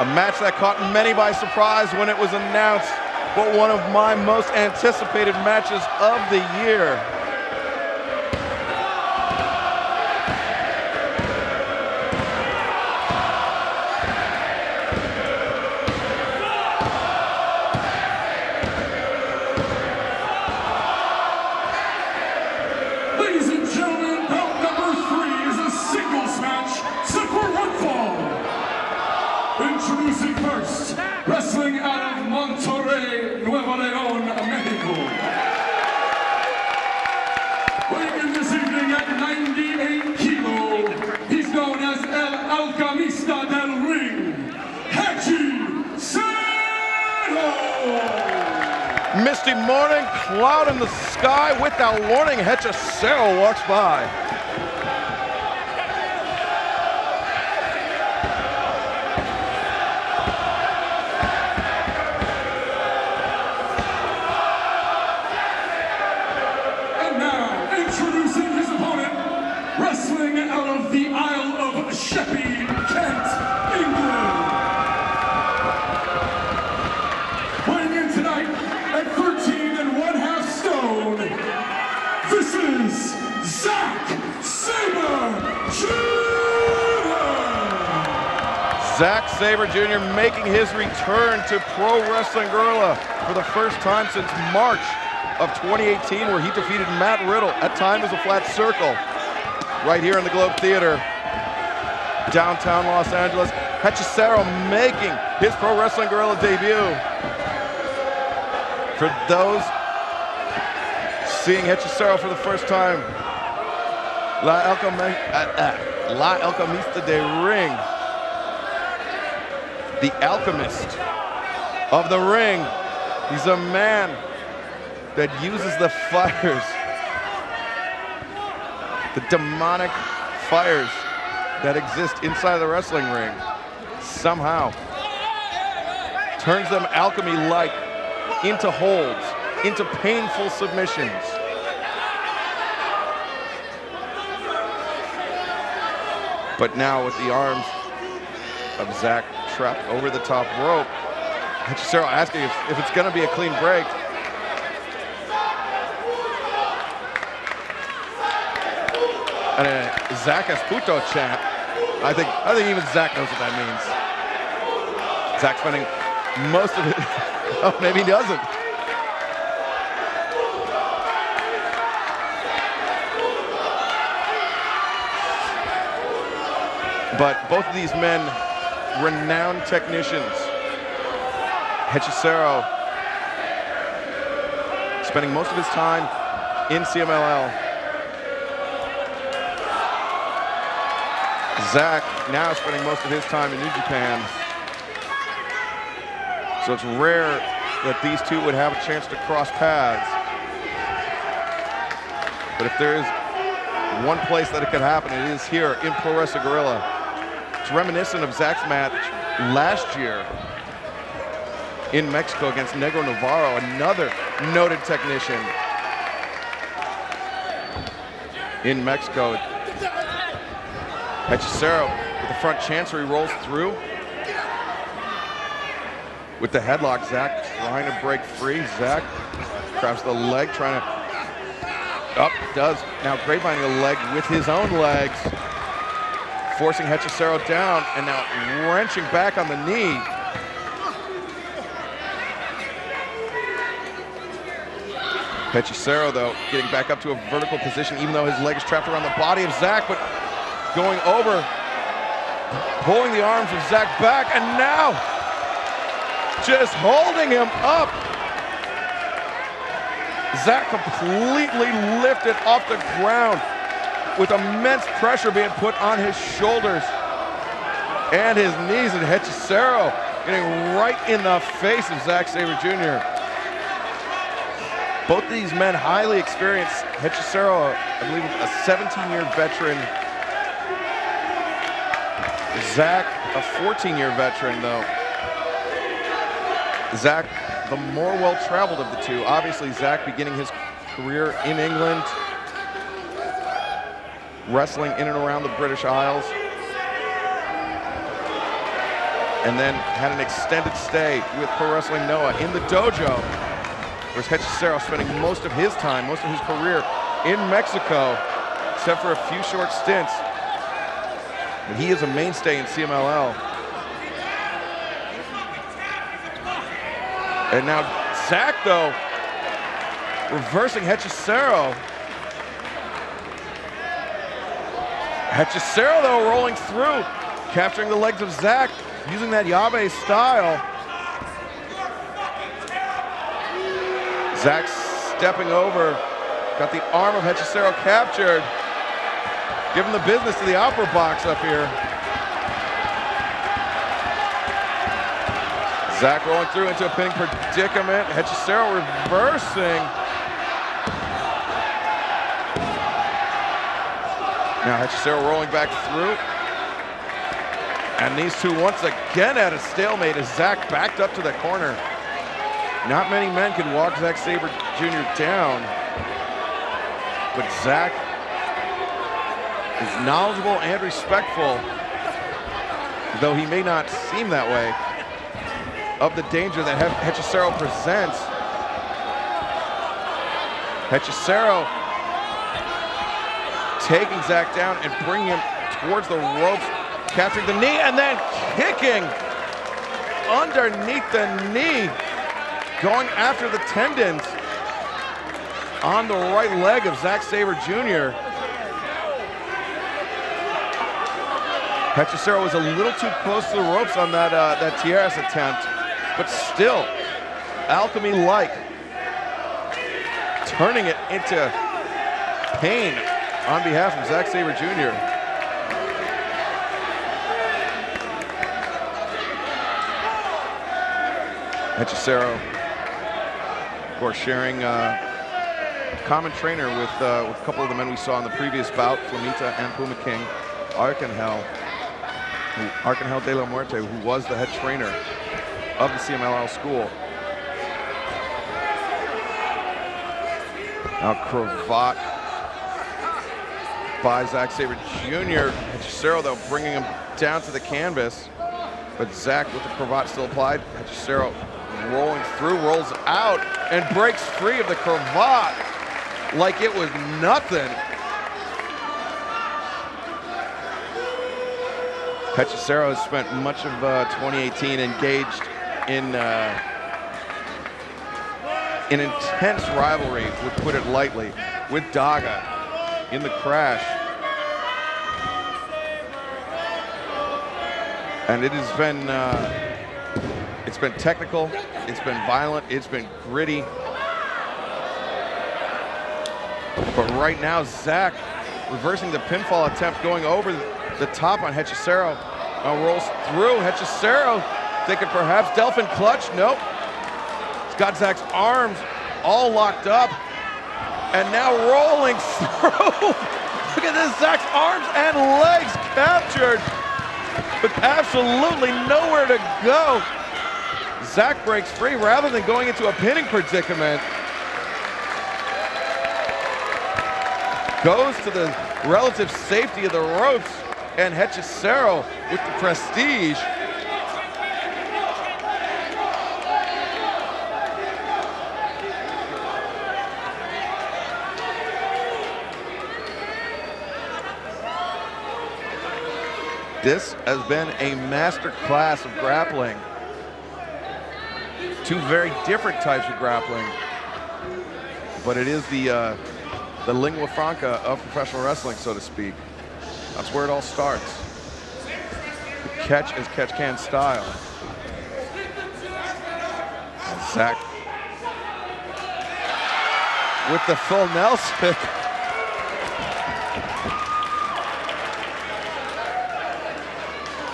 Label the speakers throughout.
Speaker 1: A match that caught many by surprise when it was announced, but one of my most anticipated matches of the year.
Speaker 2: Ladies and gentlemen, bout number 3 is a singles match set for one fall. Introducing first, wrestling out of Monterrey, Nuevo León, Mexico. Weighing in this evening at 98 kilos, he's known as El Alchemista del Ring, Hechicero.
Speaker 1: Misty morning, cloud in the sky. Without warning, Hechicero walks by.
Speaker 2: And now, introducing his opponent, wrestling out of the Isle of Sheppey, Kent, England. Weighing in tonight at 13 1/2 stone, this is Zack Sabre Jr.
Speaker 1: Zack Sabre Jr. making his return to Pro Wrestling Guerrilla for the first time since March of 2018, where he defeated Matt Riddle at Time is a Flat Circle, right here in the Globe Theater, downtown Los Angeles. Hechicero making his Pro Wrestling Guerrilla debut. For those seeing Hechicero for the first time, La Alchemista de Ring, the alchemist of the ring. He's a man that uses the fires, the demonic fires that exist inside the wrestling ring, somehow turns them alchemy-like into holds, into painful submissions. But now with the arms of Zack trapped over the top rope, Hechicero asking if it's gonna be a clean break. And a Zack Esputo chant. I think even Zack knows what that means. Zack spending most of it. Oh, maybe he doesn't. But both of these men, renowned technicians. Hechicero spending most of his time in CMLL. Zack now spending most of his time in New Japan. So it's rare that these two would have a chance to cross paths. But if there is one place that it could happen, it is here in Pro Wrestling Guerrilla. It's reminiscent of Zack's match last year in Mexico against Negro Navarro, another noted technician in Mexico. Hechicero with the front chancery rolls through. With the headlock, Zack trying to break free. Zack grabs the leg, trying to, does. Now grapevining the leg with his own legs, forcing Hechicero down, and now wrenching back on the knee. Hechicero, though, getting back up to a vertical position, even though his leg is trapped around the body of Zack, but going over, pulling the arms of Zack back, and now just holding him up. Zack completely lifted off the ground with immense pressure being put on his shoulders and his knees, and Hechicero getting right in the face of Zack Sabre Jr. Both of these men highly experienced. Hechicero, I believe, a 17-year veteran. Zack, a 14-year veteran, though. Zack, the more well-traveled of the two. Obviously, Zack beginning his career in England, wrestling in and around the British Isles. and then had an extended stay with Pro Wrestling Noah in the dojo, whereas Hechicero spending most of his time, most of his career in Mexico, except for a few short stints. But he is a mainstay in CMLL. And now Zack, though, reversing Hechicero. Hechicero, though, rolling through, capturing the legs of Zack, using that Yabe style. Zack stepping over, got the arm of Hechicero captured, giving the business to the opera box up here. Zack rolling through into a pinning predicament. Hechicero reversing. Now Hechicero rolling back through. And these two once again at a stalemate as Zack backed up to the corner. Not many men can walk Zack Sabre Jr. down, but Zack is knowledgeable and respectful, though he may not seem that way, of the danger that Hechicero presents. Hechicero taking Zack down and bringing him towards the ropes, capturing the knee and then kicking underneath the knee, going after the tendons on the right leg of Zack Sabre Jr. Hechicero was a little too close to the ropes on that Tierras attempt, but still, alchemy-like, turning it into pain on behalf of Zack Sabre Jr. Hechicero, of course, sharing common trainer with a couple of the men we saw in the previous bout, Flamita and Puma King, Arcangel de la Muerte, who was the head trainer of the CMLL school. Now cravat by Zack Sabre Jr. Hechicero, though, bringing him down to the canvas, but Zack with the cravat still applied. Hechicero rolling through, rolls out, and breaks free of the cravat like it was nothing. Hechicero has spent much of 2018 engaged in an intense rivalry, to put it lightly, with Daga in the Crash. And it has been it's been technical, it's been violent, it's been gritty. But right now, Zack reversing the pinfall attempt, going over the top on Hechicero. Now rolls through. Hechicero thinking perhaps Delphin clutch. Nope. He's got Zack's arms all locked up. And now rolling through. Look at this, Zack's arms and legs captured, but absolutely nowhere to go. Zack breaks free rather than going into a pinning predicament. Goes to the relative safety of the ropes, and Hechicero with the prestige. This has been a master class of grappling. Two very different types of grappling, but it is the lingua franca of professional wrestling, so to speak. That's where it all starts. The catch is catch can style. And Zack with the full Nelson.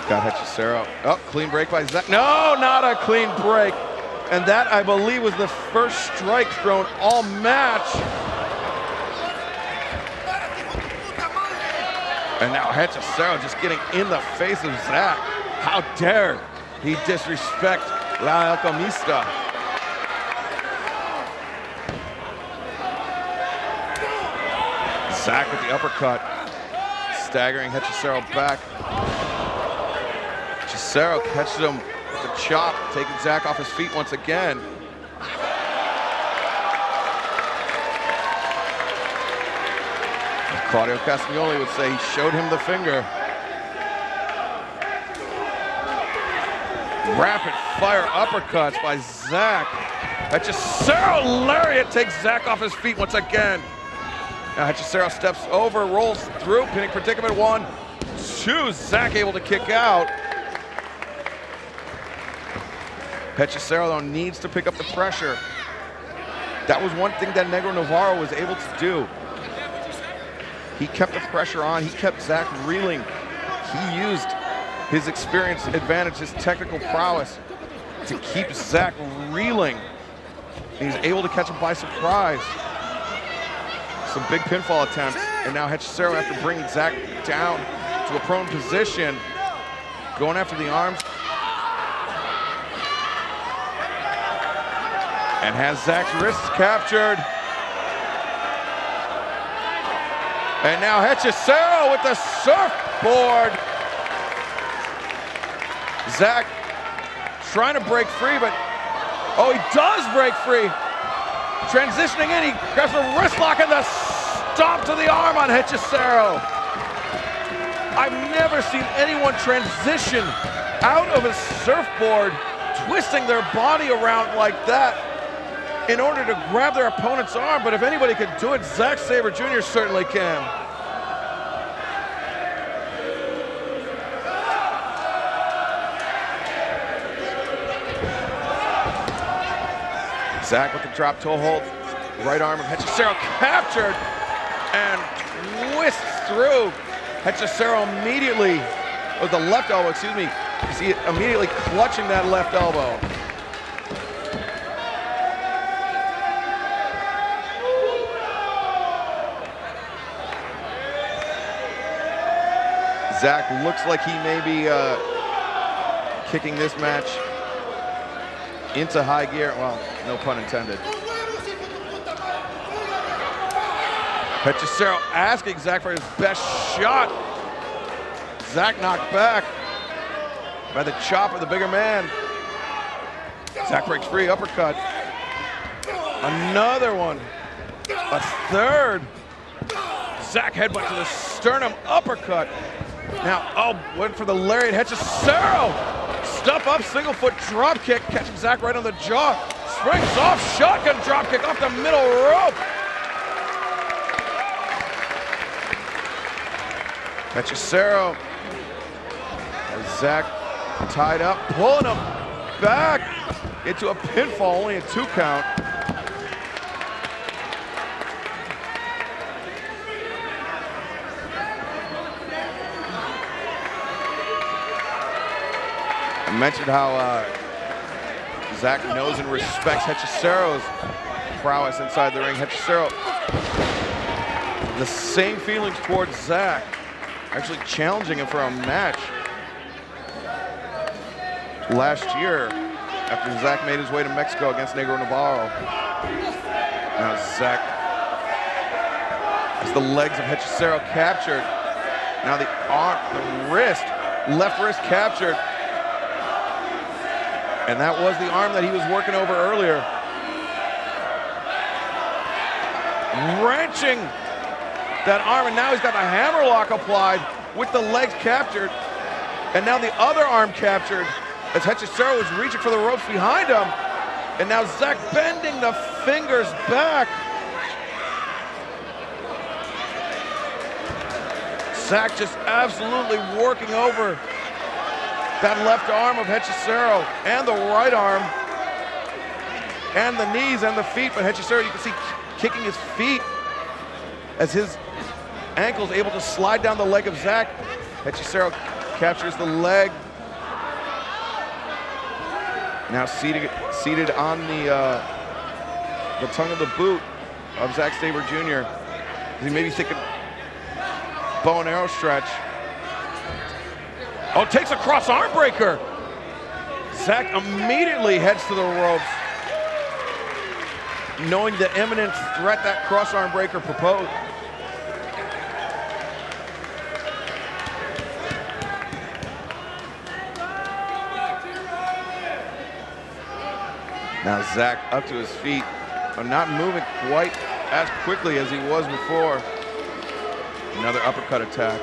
Speaker 1: Got Hechicero. Oh, clean break by Zack. No, not a clean break. And that, I believe, was the first strike thrown all match. And now Hechicero just getting in the face of Zack. How dare he disrespect La Alchemista. Zack with the uppercut, staggering Hechicero back. Hechicero catches him with the chop, taking Zack off his feet once again. Claudio Castagnoli would say he showed him the finger. Rapid fire uppercuts by Zack. Hechicero lariat takes Zack off his feet once again. Now Hechicero steps over, rolls through, pinning predicament 1, 2. Zack able to kick out. Hechicero though needs to pick up the pressure. That was one thing that Negro Navarro was able to do. He kept the pressure on, he kept Zack reeling. He used his experience advantage, his technical prowess to keep Zack reeling. And he's able to catch him by surprise. Some big pinfall attempts, and now Hechicero, after bringing Zack down to a prone position, going after the arms, and has Zack's wrists captured. And now Hechicero with the surfboard. Zack trying to break free, but oh, he does break free. Transitioning in, he grabs a wrist lock and the stomp to the arm on Hechicero. I've never seen anyone transition out of a surfboard, twisting their body around like that in order to grab their opponent's arm, but if anybody could do it, Zack Sabre Jr. certainly can. Zack with the drop toe hold, right arm of Hechicero captured and twists through. Hechicero immediately, with the left elbow, excuse me, you see it immediately clutching that left elbow. Zack looks like he may be kicking this match into high gear. Well, no pun intended. Hechicero asking Zack for his best shot. Zack knocked back by the chop of the bigger man. Zack breaks free, uppercut. Another one. A third. Zack headbutt to the sternum, uppercut. Now, oh, went for the lariat. Hechicero, step up, single foot drop kick, catching Zack right on the jaw. Springs off, shotgun drop kick off the middle rope. Hechicero has Zack tied up, pulling him back into a pinfall, only a 2 count. I mentioned how Zack knows and respects Hechicero's prowess inside the ring. Hechicero, the same feelings towards Zack, actually challenging him for a match last year after Zack made his way to Mexico against Negro Navarro. Now Zack has the legs of Hechicero captured. Now the arm, the wrist, left wrist captured. And that was the arm that he was working over earlier. Wrenching that arm, and now he's got the hammerlock applied with the legs captured. And now the other arm captured as Hechicero was reaching for the ropes behind him. And now Zack bending the fingers back. Zack just absolutely working over that left arm of Hechicero and the right arm and the knees and the feet, but Hechicero, you can see kicking his feet as his ankle's able to slide down the leg of Zack. Hechicero captures the leg. Now seated on the tongue of the boot of Zack Sabre Jr. He may be thinking bow and arrow stretch. Oh, takes a cross arm breaker. Zack immediately heads to the ropes, knowing the imminent threat that cross arm breaker proposed. Now Zack up to his feet, but not moving quite as quickly as he was before. Another uppercut attack.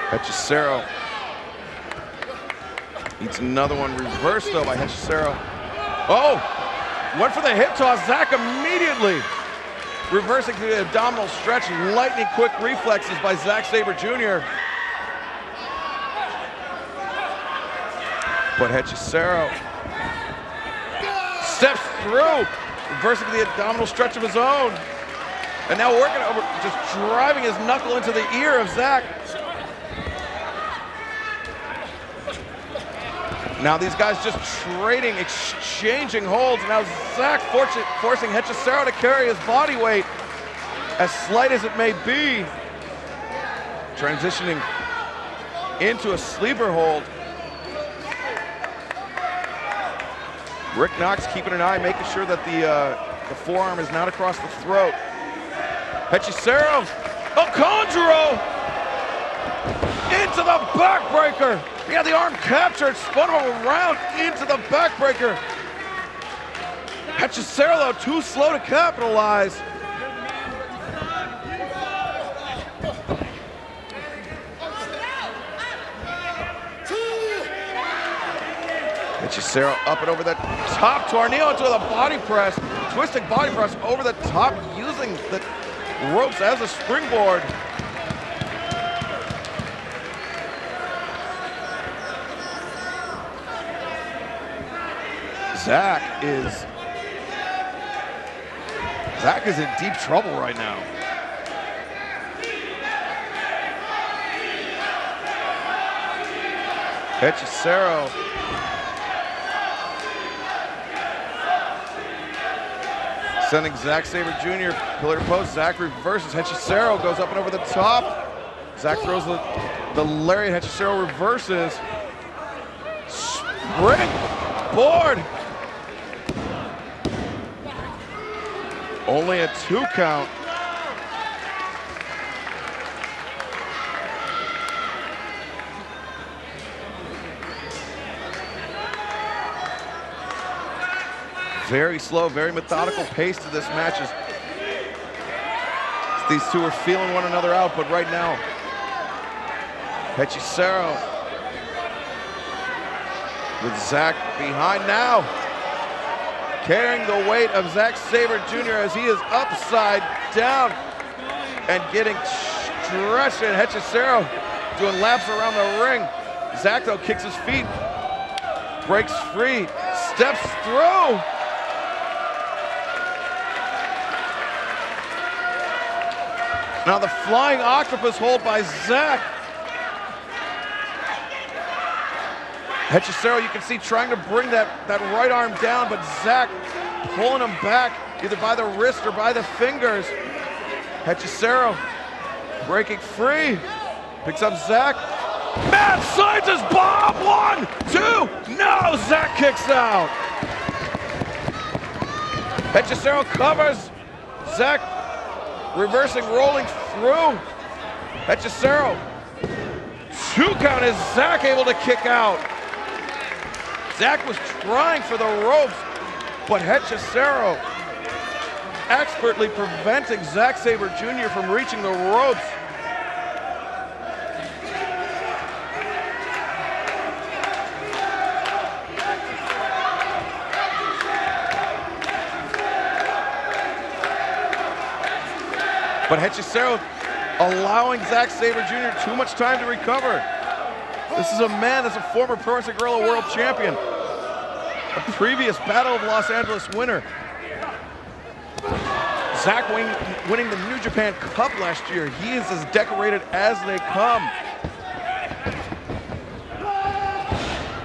Speaker 1: Hechicero eats another one, reversed though by Hechicero. Oh, went for the hip toss. Zack immediately reversing to the abdominal stretch. Lightning quick reflexes by Zack Sabre Jr. But Hechicero steps through, reversing the abdominal stretch of his own. And now working over, just driving his knuckle into the ear of Zack. Now these guys just trading, exchanging holds. Now Zack forcing Hechicero to carry his body weight, as slight as it may be. Transitioning into a sleeper hold. Rick Knox keeping an eye, making sure that the forearm is not across the throat. Hechicero, Conjuro into the backbreaker. He had the arm captured, spun him around into the backbreaker. Hechicero, though, too slow to capitalize. Hechicero up and over the top, tornado into the body press, twisting body press over the top, using the ropes as a springboard. Zack is in deep trouble right now. Hechicero sending Zack Sabre Jr. pillar to post. Zack reverses. Hechicero goes up and over the top. Zack throws the lariat. Hechicero reverses. Spring board. Only a 2 count. Very slow, very methodical pace to this match. As these two are feeling one another out, but right now, Hechicero with Zack behind now, carrying the weight of Zack Sabre Jr. as he is upside down and getting stretched. And Hechicero doing laps around the ring. Zack, though, kicks his feet, breaks free, steps through. Now the flying octopus hold by Zack. Hechicero, you can see, trying to bring that right arm down, but Zack pulling him back either by the wrist or by the fingers. Hechicero breaking free, picks up Zack. Matt signs his bomb. 1, 2, no, Zack kicks out. Hechicero covers. Zack reversing, rolling through. Hechicero, 2 count. Is Zack able to kick out? Zack was trying for the ropes, but Hechicero expertly preventing Zack Sabre Jr. from reaching the ropes. But Hechicero allowing Zack Sabre Jr. too much time to recover. This is a man that's a former Pro Wrestling Guerrilla World Champion, a previous Battle of Los Angeles winner. Zack winning the New Japan Cup last year. He is as decorated as they come.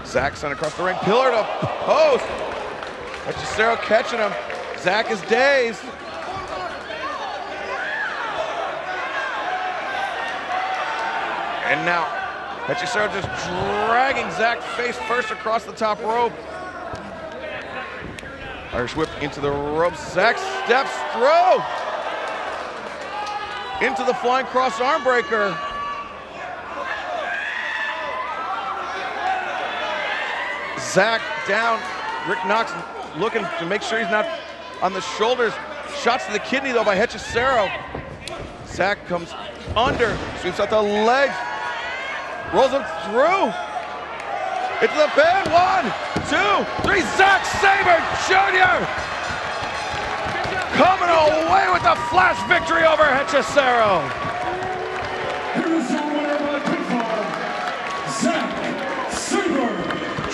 Speaker 1: Zack sent across the ring, pillar to post. Hechicero catching him. Zack is dazed. And now, Hechicero just dragging Zack face first across the top rope. Irish whip into the ropes. Zack steps through. Into the flying cross arm breaker. Zack down. Rick Knox looking to make sure he's not on the shoulders. Shots to the kidney though by Hechicero. Zack comes under, sweeps out the legs, rolls him through. Into the pin, 1, 2, 3, Zack Sabre Jr. coming away with the flash victory over Hechicero.